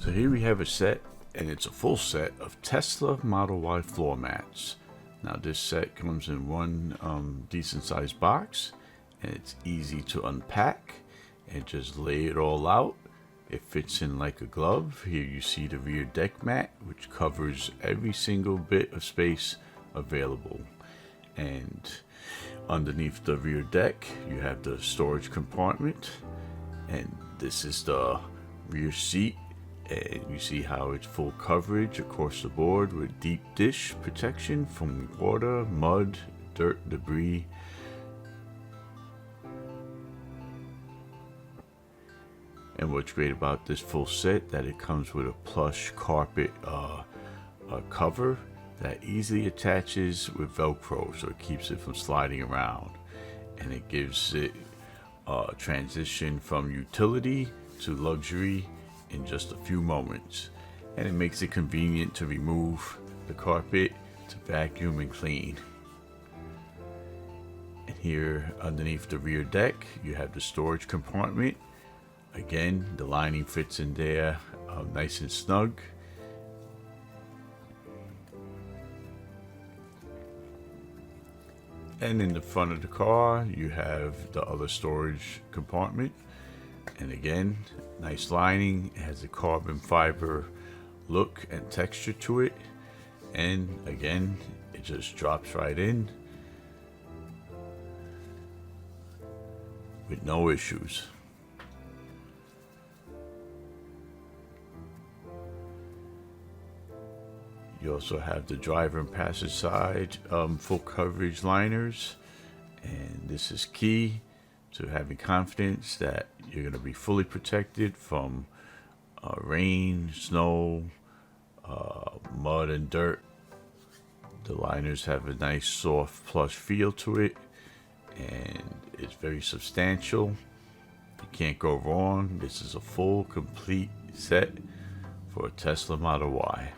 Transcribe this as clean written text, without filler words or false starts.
So here we have a set, and it's a full set of Tesla Model Y floor mats. Now this set comes in one decent sized box, and it's easy to unpack and just lay it all out. It fits in like a glove. Here you see the rear deck mat, which covers every single bit of space available. And underneath the rear deck, you have the storage compartment, and this is the rear seat. And you see how it's full coverage across the board with deep dish protection from water, mud, dirt, debris. And what's great about this full set, that it comes with a plush carpet cover that easily attaches with Velcro, so it keeps it from sliding around. And it gives it a transition from utility to luxury in just a few moments, and it makes it convenient to remove the carpet, to vacuum and clean. And here underneath the rear deck, you have the storage compartment. Again, the lining fits in there nice and snug. And in the front of the car, you have the other storage compartment. And again, nice lining. It has a carbon fiber look and texture to it. And again, it just drops right in with no issues. You also have the driver and passenger side full coverage liners. And this is key to having confidence that you're going to be fully protected from rain, snow, mud and dirt. The liners have a nice soft plush feel to it, and it's very substantial. You can't go wrong. This is a full complete set for a Tesla Model Y.